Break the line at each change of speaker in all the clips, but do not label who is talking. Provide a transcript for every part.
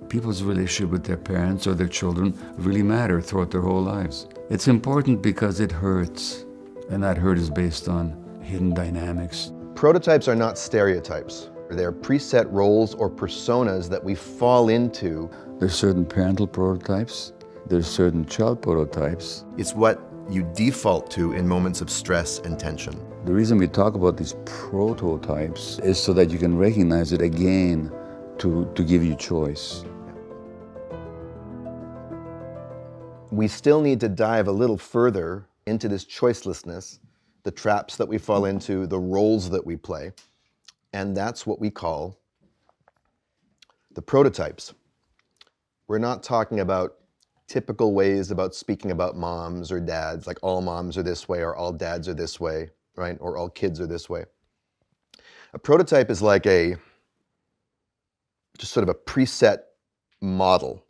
people's relationship with their parents or their children really matter throughout their whole lives. It's important because it hurts, and that hurt is based on hidden dynamics.
Prototypes are not stereotypes. They're preset roles or personas that we fall into.
There's certain parental prototypes, there's certain child prototypes.
It's what you default to in moments of stress and tension.
The reason we talk about these prototypes is so that you can recognize it again to give you choice.
We still need to dive a little further into this choicelessness, the traps that we fall into, the roles that we play, and that's what we call the prototypes. We're not talking about typical ways about speaking about moms or dads, like all moms are this way or all dads are this way, right? Or all kids are this way. A prototype is like just sort of a preset model.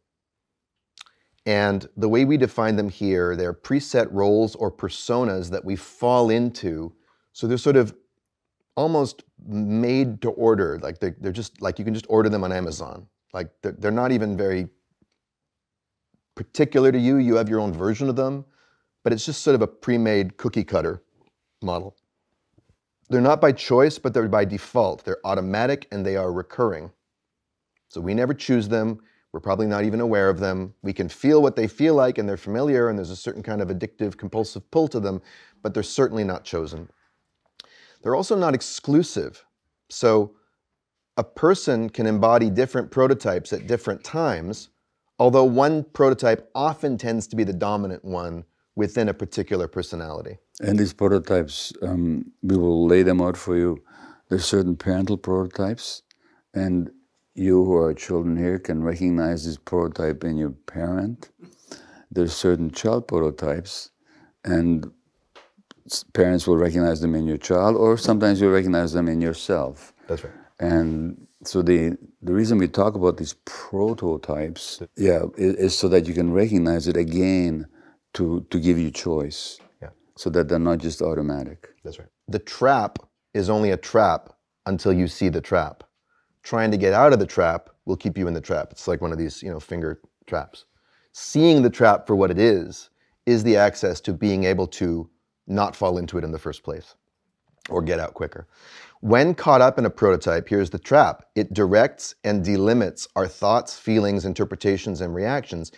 And the way we define them here, they're preset roles or personas that we fall into. So they're sort of almost made to order. Like they're just like you can just order them on Amazon. Like they're not even very particular to you. You have your own version of them, but it's just sort of a pre-made cookie cutter model. They're not by choice, but they're by default. They're automatic and they are recurring. So we never choose them. We're probably not even aware of them. We can feel what they feel like and they're familiar and there's a certain kind of addictive, compulsive pull to them, but they're certainly not chosen. They're also not exclusive. So a person can embody different prototypes at different times, although one prototype often tends to be the dominant one within a particular personality.
And these prototypes, we will lay them out for you. There's certain parental prototypes, and you who are children here can recognize this prototype in your parent. There's certain child prototypes, and parents will recognize them in your child, or sometimes you'll recognize them in yourself.
That's right.
And so the reason we talk about these prototypes, is so that you can recognize it again to give you choice.
Yeah.
So that they're not just automatic.
That's right. The trap is only a trap until you see the trap. Trying to get out of the trap will keep you in the trap. It's like one of these, finger traps. Seeing the trap for what it is the access to being able to not fall into it in the first place or get out quicker. When caught up in a prototype, here's the trap. It directs and delimits our thoughts, feelings, interpretations, and reactions.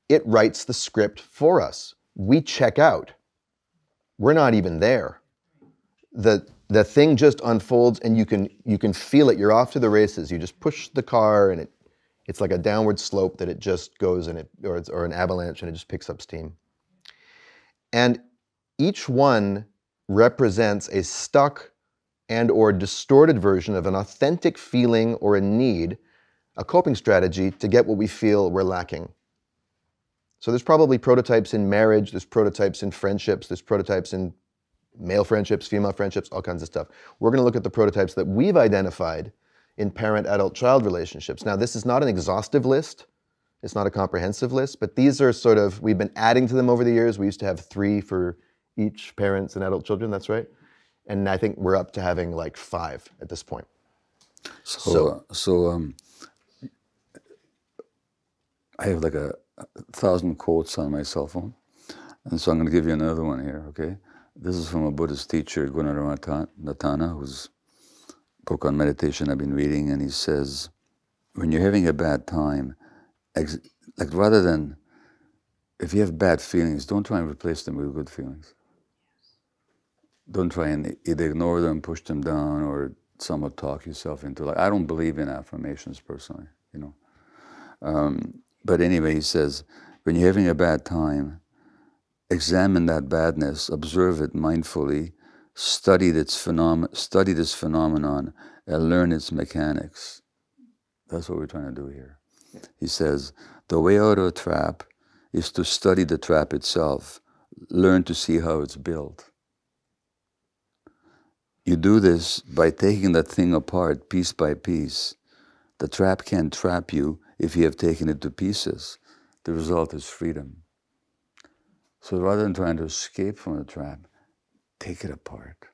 It writes the script for us. We check out. We're not even there. The thing just unfolds and you can feel it. You're off to the races. You just push the car and it's like a downward slope that it just goes or an avalanche and it just picks up steam. And each one represents a stuck and or distorted version of an authentic feeling or a need, a coping strategy to get what we feel we're lacking. So there's probably prototypes in marriage, there's prototypes in friendships, there's prototypes in male friendships, female friendships, all kinds of stuff. We're going to look at the prototypes that we've identified in parent, adult, child relationships. Now, this is not an exhaustive list. It's not a comprehensive list, but these are sort of, we've been adding to them over the years. We used to have 3 for each parents and adult children, that's right. And I think we're up to having like 5 at this point.
So I have like 1,000 quotes on my cell phone. And so I'm going to give you another one here, okay? This is from a Buddhist teacher, Gunnaratana, whose book on meditation I've been reading, and he says, when you're having a bad time, like rather than, if you have bad feelings, don't try and replace them with good feelings. Don't try and either ignore them, push them down, or somewhat talk yourself into, like, I don't believe in affirmations personally, But anyway, he says, when you're having a bad time, examine that badness, observe it mindfully, study this phenomenon, and learn its mechanics. That's what we're trying to do here. Yeah. He says, the way out of a trap is to study the trap itself, learn to see how it's built. You do this by taking that thing apart piece by piece. The trap can't trap you if you have taken it to pieces. The result is freedom. So rather than trying to escape from the trap, take it apart.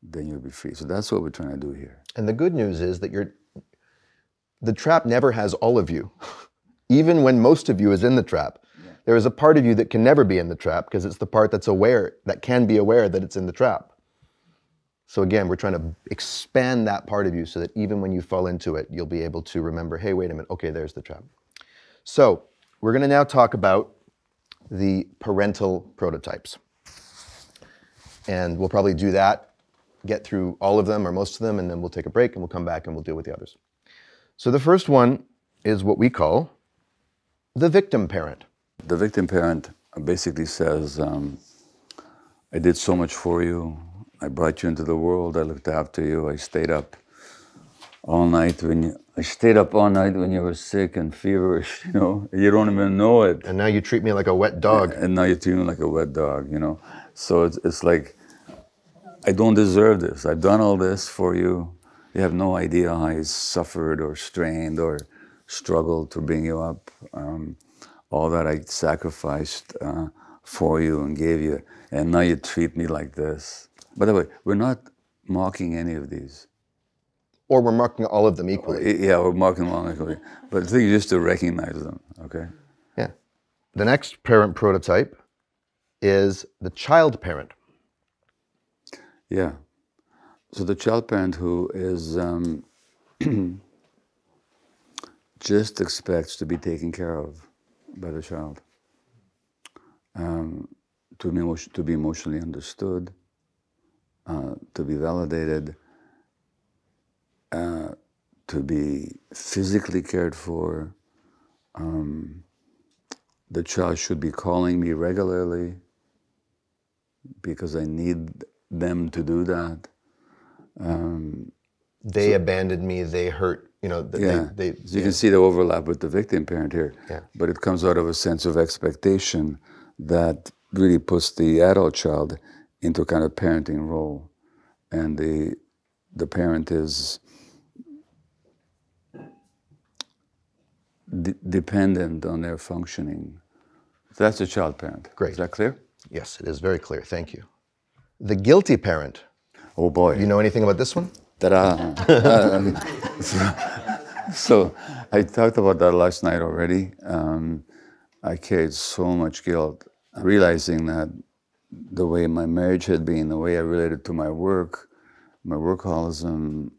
Then you'll be free. So that's what we're trying to do here.
And the good news is that the trap never has all of you. Even when most of you is in the trap, there is a part of you that can never be in the trap because it's the part that's aware, that can be aware that it's in the trap. So again, we're trying to expand that part of you so that even when you fall into it, you'll be able to remember, hey, wait a minute, okay, there's the trap. So we're going to now talk about the parental prototypes. And we'll probably do that, get through all of them or most of them, and then we'll take a break and we'll come back and we'll deal with the others. So the first one is what we call the victim parent.
The victim parent basically says, I did so much for you. I brought you into the world. I looked after you. I stayed up all night when you were sick and feverish, you know. You don't even know it.
And now you treat me like a wet dog.
And now you treat me like a wet dog, you know. So it's like, I don't deserve this. I've done all this for you. You have no idea how I suffered or strained or struggled to bring you up. All that I sacrificed for you and gave you, and now you treat me like this. By the way, we're not mocking any of these.
Or we're marking all of them equally.
Yeah, we're marking them all equally. But the thing is just to recognize them, okay?
Yeah. The next parent prototype is the child parent.
Yeah. So the child parent who is just expects to be taken care of by the child, to be emotionally understood, to be validated, to be physically cared for. The child should be calling me regularly because I need them to do that.
They abandoned me, they hurt, you know.
So you can see the overlap with the victim parent here.
Yeah.
But it comes out of a sense of expectation that really puts the adult child into a kind of parenting role. And the parent is dependent on their functioning. So that's a child parent.
Great.
Is that clear?
Yes, it is very clear, thank you. The guilty parent.
Oh boy.
You know anything about this one?
Ta-da. So I talked about that last night already. I carried so much guilt, realizing that the way my marriage had been, the way I related to my workaholism,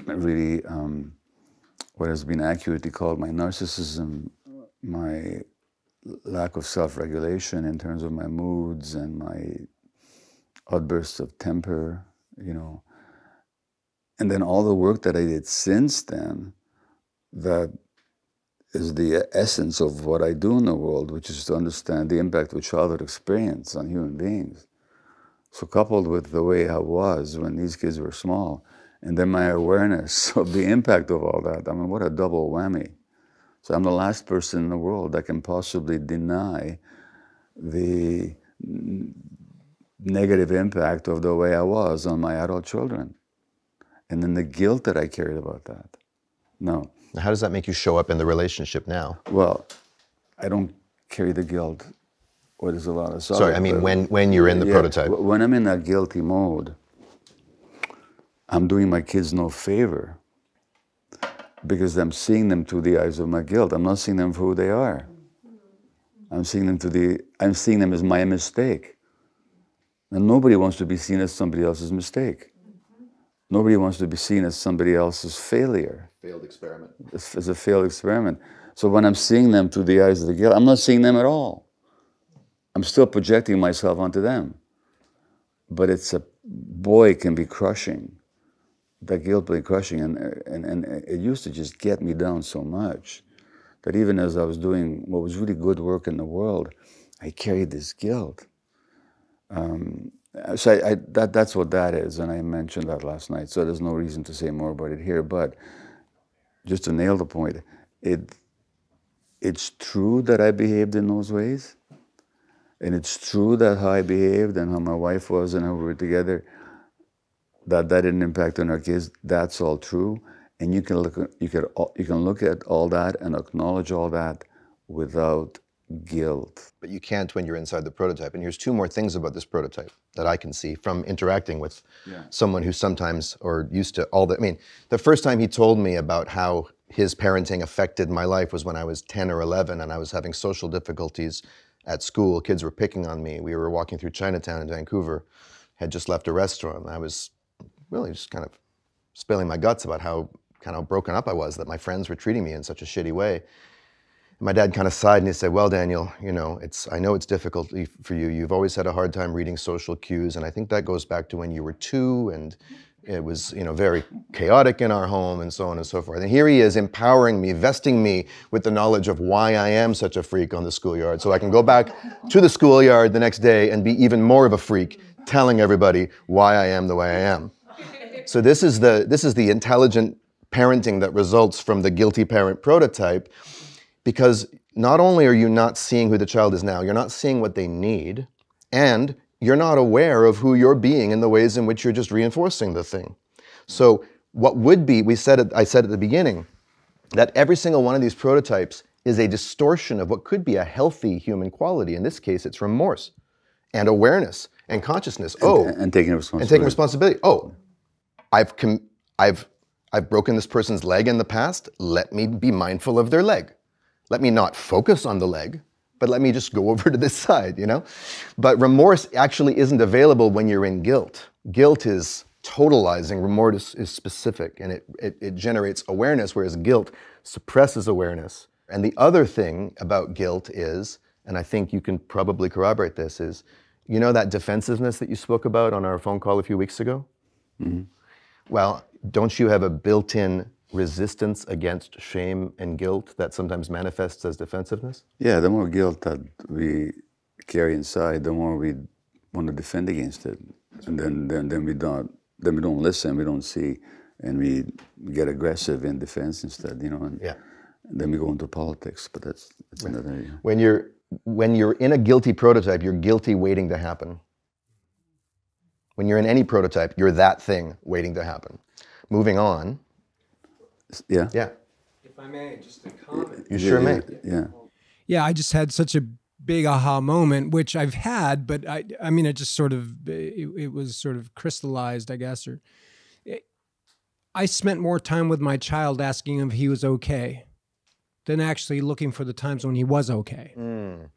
really what has been accurately called my narcissism, my lack of self-regulation in terms of my moods and my outbursts of temper, you know. And then all the work that I did since then, that is the essence of what I do in the world, which is to understand the impact of childhood experience on human beings. So coupled with the way I was when these kids were small, and then my awareness of the impact of all that, I mean, what a double whammy. So I'm the last person in the world that can possibly deny the negative impact of the way I was on my adult children. And then the guilt that I carried about that. No.
How does that make you show up in the relationship now?
Well, I don't carry the guilt. Or there's a lot of sorrow.
Sorry, I mean when you're in the prototype.
When I'm in that guilty mode, I'm doing my kids no favor because I'm seeing them through the eyes of my guilt. I'm not seeing them for who they are. I'm seeing them as my mistake. And nobody wants to be seen as somebody else's mistake. Nobody wants to be seen as somebody else's failure.
Failed experiment.
As a failed experiment. So when I'm seeing them through the eyes of the guilt, I'm not seeing them at all. I'm still projecting myself onto them. But boy, it can be crushing. That guilt can be crushing. And it used to just get me down so much that even as I was doing what was really good work in the world, I carried this guilt. So that's what that is, and I mentioned that last night, so there's no reason to say more about it here, but just to nail the point, it's true that I behaved in those ways, and it's true that how I behaved and how my wife was and how we were together, that didn't impact on our kids. That's all true, and you can look at all that and acknowledge all that without guilt.
But you can't when you're inside the prototype. And here's two more things about this prototype that I can see from interacting with someone who sometimes, or used to, I mean, the first time he told me about how his parenting affected my life was when I was 10 or 11 and I was having social difficulties at school. Kids were picking on me. We were walking through Chinatown in Vancouver, had just left a restaurant. I was really just kind of spilling my guts about how kind of broken up I was, that my friends were treating me in such a shitty way. My dad kind of sighed and he said, well, Daniel, you know, I know it's difficult for you. You've always had a hard time reading social cues, and I think that goes back to when you were 2, and it was, you know, very chaotic in our home and so on and so forth. And here he is empowering me, vesting me with the knowledge of why I am such a freak on the schoolyard, so I can go back to the schoolyard the next day and be even more of a freak, telling everybody why I am the way I am. So this is the intelligent parenting that results from the guilty parent prototype. Because not only are you not seeing who the child is now, you're not seeing what they need, and you're not aware of who you're being in the ways in which you're just reinforcing the thing. So what would be, I said at the beginning, that every single one of these prototypes is a distortion of what could be a healthy human quality. In this case, it's remorse and awareness and consciousness.
And taking responsibility.
And taking responsibility. Oh, I've broken this person's leg in the past. Let me be mindful of their leg. Let me not focus on the leg, but let me just go over to this side, you know? But remorse actually isn't available when you're in guilt. Guilt is totalizing, remorse is specific, and it generates awareness, whereas guilt suppresses awareness. And the other thing about guilt is, and I think you can probably corroborate this, is, you know that defensiveness that you spoke about on our phone call a few weeks ago? Mm-hmm. Well, don't you have a built-in resistance against shame and guilt that sometimes manifests as defensiveness?
Yeah, the more guilt that we carry inside, the more we want to defend against it, and then we don't listen, we don't see, and we get aggressive in defense instead, you know. And then we go into politics, but that's another area.
When you're in a guilty prototype, you're guilty waiting to happen. When you're in any prototype, you're that thing waiting to happen. Moving on.
Yeah.
Yeah.
If I may, just a comment.
You sure may.
Yeah.
Yeah, I just had such a big aha moment, which I've had, but I mean, it just sort of, it was sort of crystallized, I guess, or I spent more time with my child asking him if he was okay than actually looking for the times when he was okay. Mm.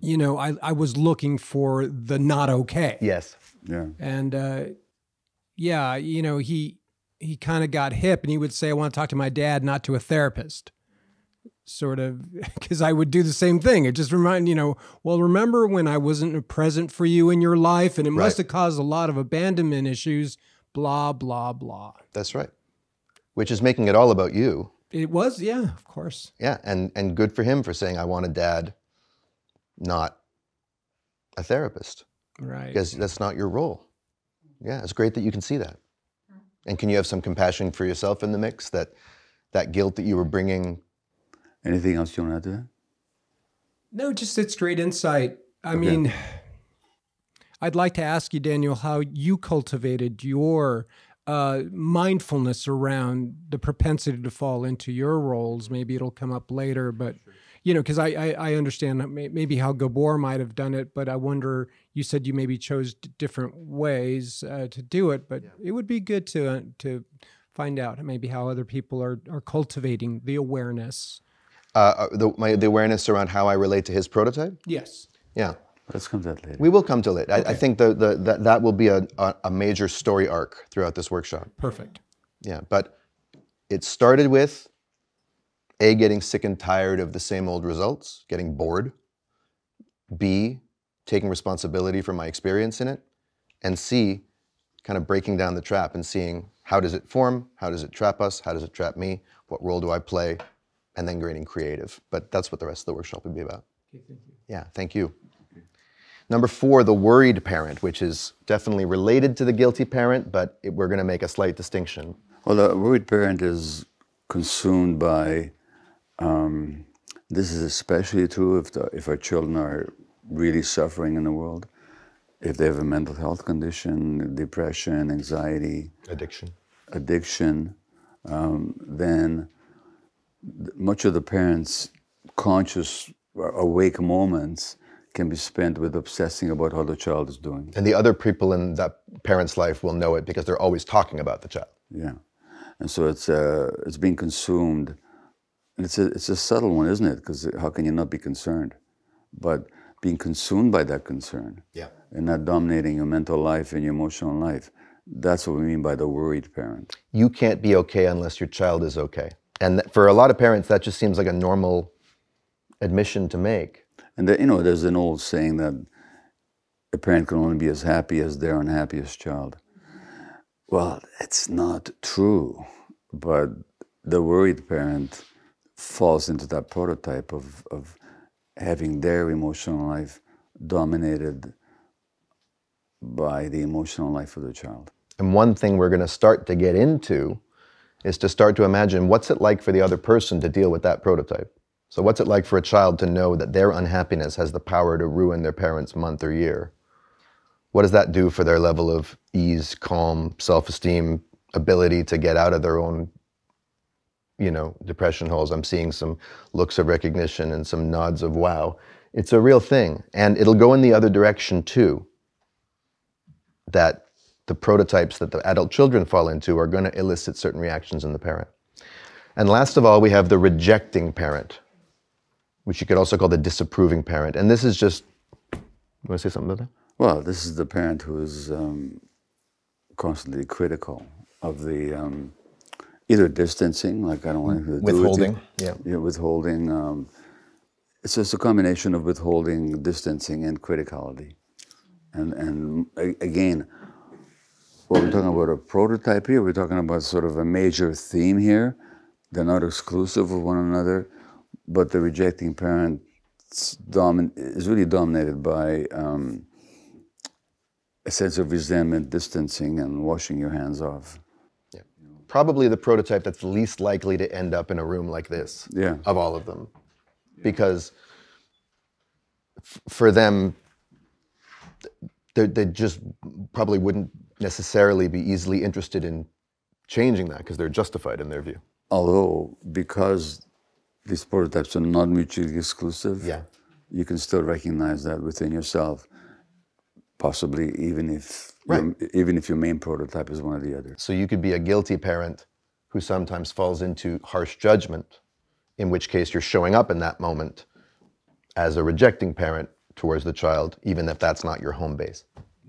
You know, I was looking for the not okay.
Yes.
Yeah.
And yeah, you know, he kind of got hip and he would say, I want to talk to my dad, not to a therapist. Sort of, because I would do the same thing. It just reminded, you know, well, remember when I wasn't present for you in your life and it must have caused a lot of abandonment issues, blah, blah, blah.
That's right. Which is making it all about you.
It was, yeah, of course.
Yeah, and good for him for saying, I want a dad, not a therapist.
Right.
Because that's not your role. Yeah, it's great that you can see that. And can you have some compassion for yourself in the mix, that guilt that you were bringing?
Anything else you want to add to that?
No, just a straight insight. I mean, I'd like to ask you, Daniel, how you cultivated your mindfulness around the propensity to fall into your roles. Maybe it'll come up later, but you know, because I understand maybe how Gabor might have done it, but I wonder, you said you maybe chose different ways to do it, but it would be good to find out maybe how other people are cultivating the awareness.
The awareness around how I relate to his prototype?
Yes.
Yeah.
Let's come to that later.
We will come to it. Okay. I think that will be a major story arc throughout this workshop.
Perfect.
Yeah, but it started with A, getting sick and tired of the same old results, getting bored. B, taking responsibility for my experience in it. And C, kind of breaking down the trap and seeing how does it form, how does it trap us, how does it trap me, what role do I play, and then getting creative. But that's what the rest of the workshop will be about.
Okay, thank you.
Yeah, thank you. Number 4, the worried parent, which is definitely related to the guilty parent, but we're going to make a slight distinction.
Well, the worried parent is consumed by, this is especially true if our children are really suffering in the world, if they have a mental health condition, depression, anxiety, addiction, then much of the parents' conscious, awake moments can be spent with obsessing about how the child is doing.
And the other people in that parent's life will know it because they're always talking about the child.
Yeah. And so it's being consumed. And it's a subtle one, isn't it? Because how can you not be concerned? But being consumed by that concern,
Yeah.
and not dominating your mental life and your emotional life, that's what we mean by the worried parent.
You can't be okay unless your child is okay. And for a lot of parents, that just seems like a normal admission to make.
And there's an old saying that a parent can only be as happy as their unhappiest child. Well, it's not true, but the worried parent falls into that prototype of having their emotional life dominated by the emotional life of the child.
And one thing we're going to start to get into is to start to imagine what's it like for the other person to deal with that prototype. So what's it like for a child to know that their unhappiness has the power to ruin their parents' month or year? What does that do for their level of ease, calm, self-esteem, ability to get out of their own, depression holes? I'm seeing some looks of recognition and some nods of wow. It's a real thing. And it'll go in the other direction too, that the prototypes that the adult children fall into are going to elicit certain reactions in the parent. And last of all, we have the rejecting parent, which you could also call the disapproving parent. And this is just, you want to say something about that?
Well, this is the parent who is constantly critical of the either distancing, like I don't want to do
withholding,
it. Yeah, withholding. It's just a combination of withholding, distancing, and criticality. And again, what we're talking about a prototype here, we're talking about sort of a major theme here. They're not exclusive of one another, but the rejecting parent is really dominated by a sense of resentment, distancing, and washing your hands off.
Yeah. Probably the prototype that's least likely to end up in a room like this, of all of them. Because for them, they just probably wouldn't necessarily be easily interested in changing that because they're justified in their view.
Although, because these prototypes are not mutually exclusive, you can still recognize that within yourself. Possibly even if your main prototype is one or the other.
So you could be a guilty parent who sometimes falls into harsh judgment, in which case you're showing up in that moment as a rejecting parent towards the child, even if that's not your home base.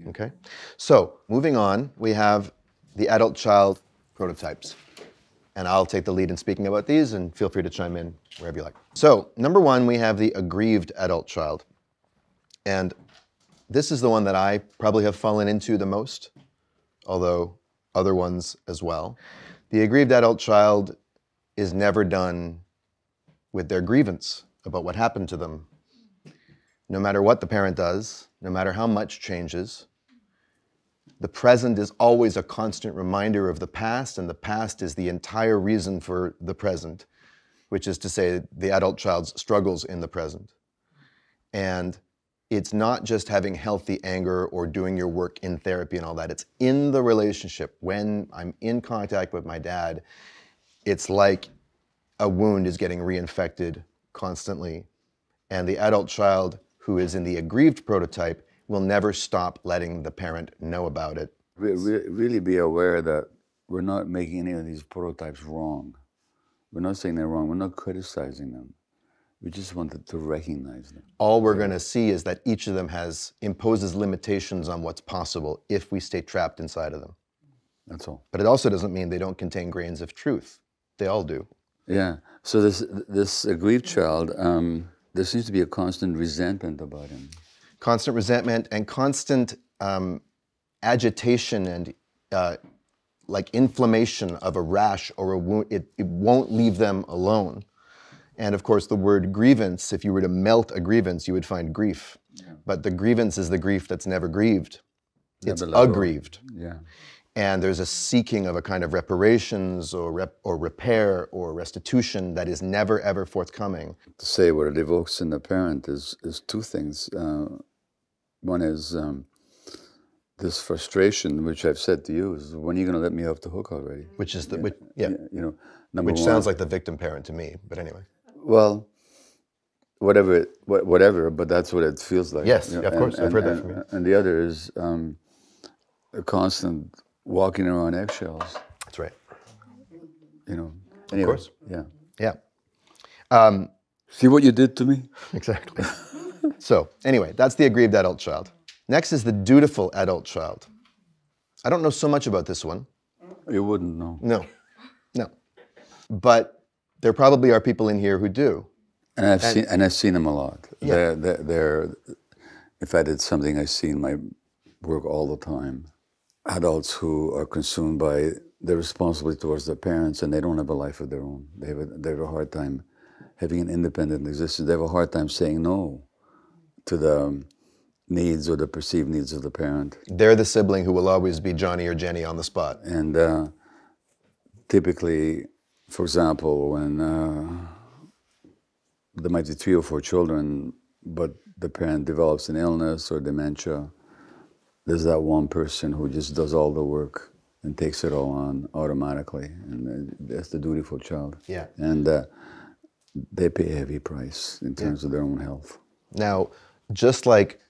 Okay? So moving on, we have the adult-child prototypes. And I'll take the lead in speaking about these, and feel free to chime in wherever you like. So number one, we have the aggrieved adult child. And this is the one that I probably have fallen into the most, although other ones as well. The aggrieved adult child is never done with their grievance about what happened to them. No matter what the parent does, no matter how much changes, the present is always a constant reminder of the past, and the past is the entire reason for the present, which is to say the adult child's struggles in the present. And it's not just having healthy anger or doing your work in therapy and all that. It's in the relationship. When I'm in contact with my dad, it's like a wound is getting reinfected constantly. And the adult child who is in the aggrieved prototype will never stop letting the parent know about it.
Really be aware that we're not making any of these prototypes wrong. We're not saying they're wrong. We're not criticizing them. We just wanted to recognize them.
All we're going to see is that each of them imposes limitations on what's possible if we stay trapped inside of them.
That's all.
But it also doesn't mean they don't contain grains of truth. They all do.
Yeah. So this aggrieved child, there seems to be a constant resentment about him.
Constant resentment and constant agitation and like inflammation of a rash or a wound. It won't leave them alone. And of course, the word grievance, if you were to melt a grievance, you would find grief. Yeah. But the grievance is the grief that's never grieved. It's aggrieved.
Yeah.
And there's a seeking of a kind of reparations or repair or restitution that is never, ever forthcoming.
To say what it evokes in the parent is two things. One is this frustration, which I've said to you, is when are you going to let me off the hook already?
Which is the,
number
which
one.
Sounds like the victim parent to me, but anyway.
Well, whatever, but that's what it feels like.
Yes, of course, I've heard that from you.
And the other is a constant walking around eggshells.
That's right.
you know. Anyway,
Of course.
Yeah.
Yeah.
See what you did to me?
Exactly. So anyway, that's the aggrieved adult child. Next is the dutiful adult child. I don't know so much about this one.
You wouldn't know.
No. But there probably are people in here who do.
And I've seen them a lot.
Yeah.
They're if I did something, I see in my work all the time. Adults who are consumed by their responsibility towards their parents, and they don't have a life of their own. They have a hard time having an independent existence. They have a hard time saying no to the needs or the perceived needs of the parent.
They're the sibling who will always be Johnny or Jenny on the spot.
And typically, for example, when there might be 3 or 4 children, but the parent develops an illness or dementia, there's that one person who just does all the work and takes it all on automatically, and that's the dutiful child.
Yeah.
And they pay a heavy price in terms of their own health.
Now, just like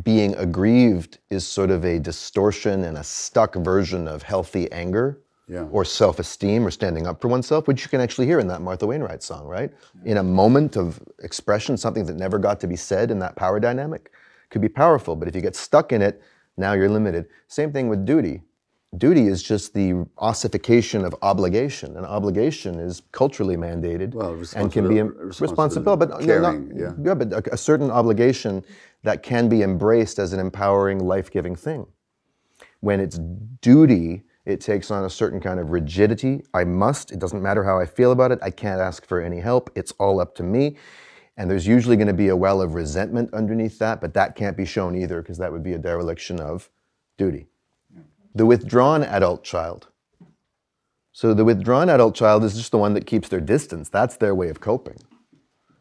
being aggrieved is sort of a distortion and a stuck version of healthy anger, or self-esteem or standing up for oneself, which you can actually hear in that Martha Wainwright song, right? In a moment of expression, something that never got to be said in that power dynamic could be powerful, but if you get stuck in it, now you're limited. Same thing with duty. Duty is just the ossification of obligation, and obligation is culturally mandated and can be responsible, but
caring,
but a certain obligation that can be embraced as an empowering, life-giving thing. When it's duty, it takes on a certain kind of rigidity. I must, it doesn't matter how I feel about it, I can't ask for any help, it's all up to me. And there's usually going to be a well of resentment underneath that, but that can't be shown either because that would be a dereliction of duty. The withdrawn adult child. So the withdrawn adult child is just the one that keeps their distance. That's their way of coping.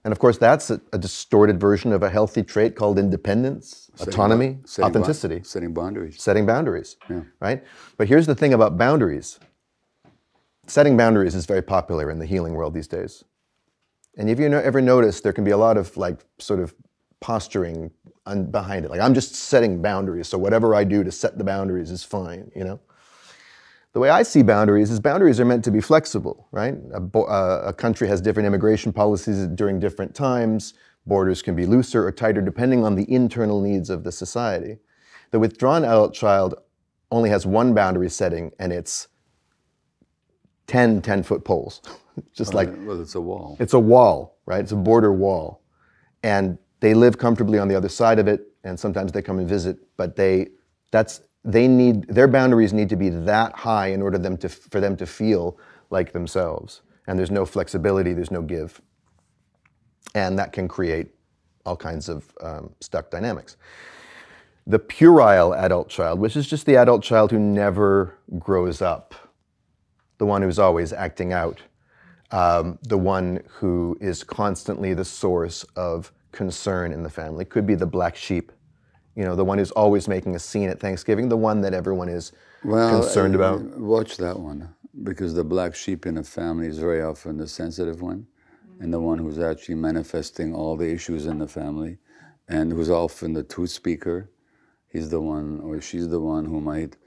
And of course, that's a distorted version of a healthy trait called independence, autonomy, authenticity.
Setting boundaries.
Setting boundaries, right? But here's the thing about boundaries. Setting boundaries is very popular in the healing world these days. And if you ever notice, there can be a lot of sort of posturing behind it. Like, I'm just setting boundaries, so whatever I do to set the boundaries is fine, you know? The way I see boundaries is boundaries are meant to be flexible, right? A country has different immigration policies during different times. Borders can be looser or tighter depending on the internal needs of the society. The withdrawn adult child only has one boundary setting, and it's 10 10-foot poles. Just
well, it's a wall.
It's a wall, right? It's a border wall. And they live comfortably on the other side of it, and sometimes they come and visit, but their boundaries need to be that high in order for them to feel like themselves. And there's no flexibility, there's no give. And that can create all kinds of stuck dynamics. The puerile adult child, which is just the adult child who never grows up, the one who's always acting out, the one who is constantly the source of concern in the family, could be the black sheep, you know, the one who's always making a scene at Thanksgiving, the one that everyone is concerned about.
Watch that one, because the black sheep in a family is very often the sensitive one, and the one who's actually manifesting all the issues in the family, and who's often the truth speaker. He's the one, or she's the one who might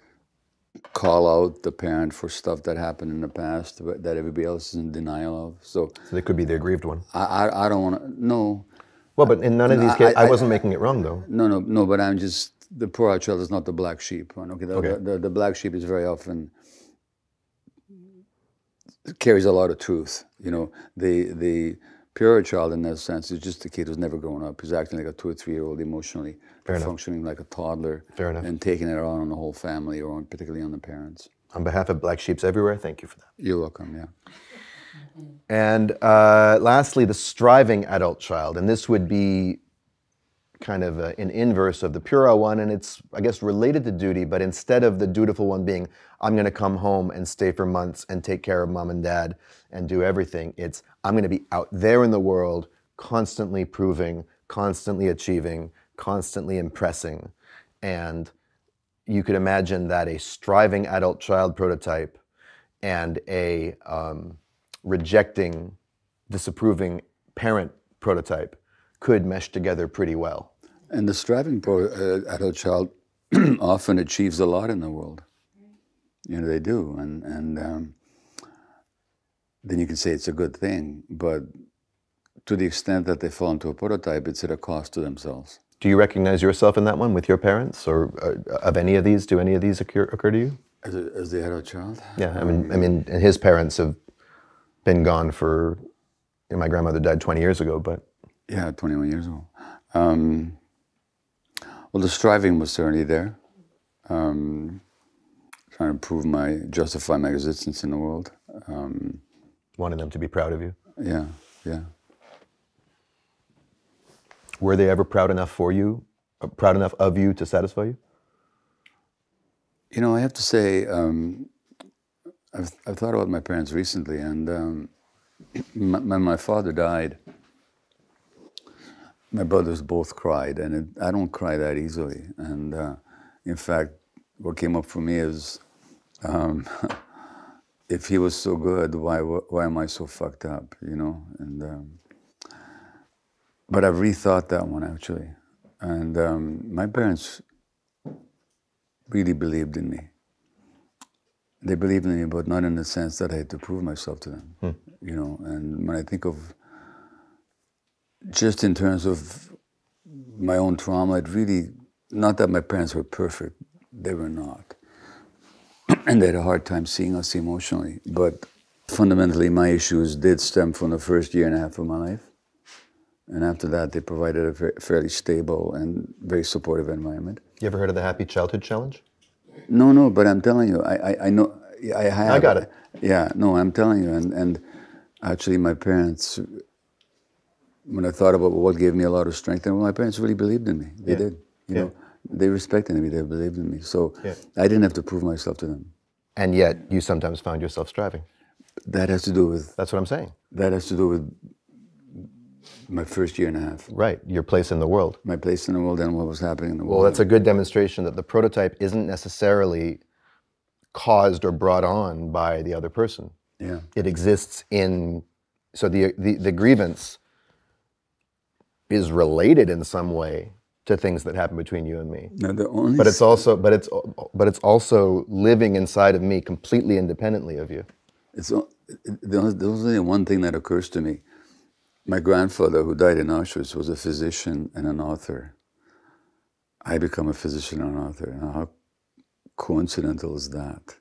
call out the parent for stuff that happened in the past that everybody else is in denial of. So
they could be the aggrieved one.
I don't want to, no.
Well, but in none of these cases, I wasn't making it wrong, though.
No, but I'm just, the puerile child is not the black sheep. Okay, the black sheep is very often, carries a lot of truth. You know, the puerile child in that sense is just a kid who's never grown up. He's acting like a 2 or 3-year-old emotionally, functioning like a toddler.
Fair enough.
And taking it on the whole family, or particularly on the parents.
On behalf of black sheeps everywhere, thank you for that.
You're welcome, yeah.
And lastly, the striving adult child. And this would be kind of an inverse of the puerile one, and it's, I guess, related to duty, but instead of the dutiful one being, I'm going to come home and stay for months and take care of mom and dad and do everything, it's, I'm going to be out there in the world, constantly proving, constantly achieving, constantly impressing. And you could imagine that a striving adult child prototype and a rejecting, disapproving parent prototype could mesh together pretty well.
And the striving adult child often achieves a lot in the world. You know, they do. And then you can say it's a good thing. But to the extent that they fall into a prototype, it's at a cost to themselves.
Do you recognize yourself in that one with your parents, or of any of these? Do any of these occur to you?
As they had a child?
Yeah, I mean, and his parents have been gone for. My grandmother died 20 years ago, but
yeah, 21 years ago. Well, the striving was certainly there. Trying to justify my existence in the world.
Wanting them to be proud of you.
Yeah, yeah.
Were they ever proud enough for you, proud enough of you to satisfy you?
You know, I have to say, I've thought about my parents recently, and when my father died, my brothers both cried, and I don't cry that easily. And in fact, what came up for me is, if he was so good, why am I so fucked up, you know? And but I've rethought that one, actually. And my parents really believed in me. They believed in me, but not in the sense that I had to prove myself to them, you know? And when I think of, just in terms of my own trauma, it really, not that my parents were perfect, they were not. And they had a hard time seeing us emotionally. But fundamentally, my issues did stem from the first year and a half of my life. And after that, they provided a fairly stable and very supportive environment.
You ever heard of the Happy Childhood Challenge?
No, but I'm telling you, I know, I have.
I got it.
Yeah, no, I'm telling you. And actually, my parents, when I thought about what gave me a lot of strength, and my parents really believed in me. They did. You know, they respected me, they believed in me. So I didn't have to prove myself to them.
And yet, you sometimes found yourself striving.
That has to do with...
That's what I'm saying.
That has to do with my first year and a half.
Right, your place in the world.
My place in the world and what was happening in the world.
Well, that's a good demonstration that the prototype isn't necessarily caused or brought on by the other person.
Yeah.
It exists in... So the grievance is related in some way to things that happen between you and me.
No, the only
but it's also living inside of me completely independently of you.
There's only one thing that occurs to me. My grandfather, who died in Auschwitz, was a physician and an author. I become a physician and an author. Now, how coincidental is that?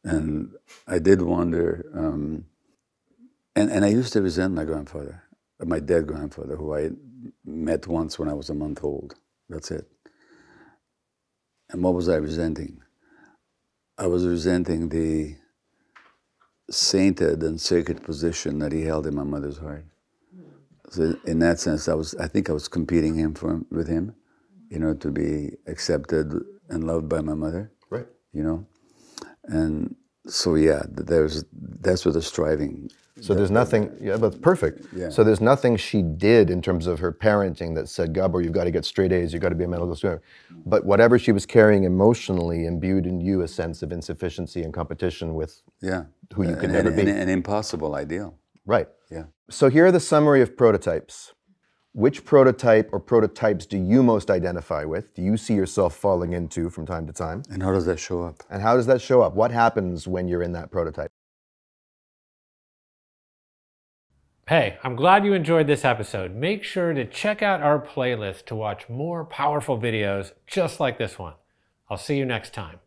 And I did wonder, and I used to resent my grandfather, my dead grandfather, who I met once when I was a month old. That's it. And what was I resenting? I was resenting the sainted and sacred position that he held in my mother's heart. So in that sense, I think I was competing with him, you know, to be accepted and loved by my mother.
Right.
You know? And so yeah, that's where the striving.
So there's nothing, yeah, but perfect.
Yeah.
So there's nothing she did in terms of her parenting that said, Gabor, you've got to get straight A's, you've got to be a medical student. But whatever she was carrying emotionally imbued in you a sense of insufficiency and competition with who you could never be.
An impossible ideal.
Right.
Yeah.
So here are the summary of prototypes. Which prototype or prototypes do you most identify with? Do you see yourself falling into from time to time?
And how does that show up?
And how does that show up? What happens when you're in that prototype?
Hey, I'm glad you enjoyed this episode. Make sure to check out our playlist to watch more powerful videos just like this one. I'll see you next time.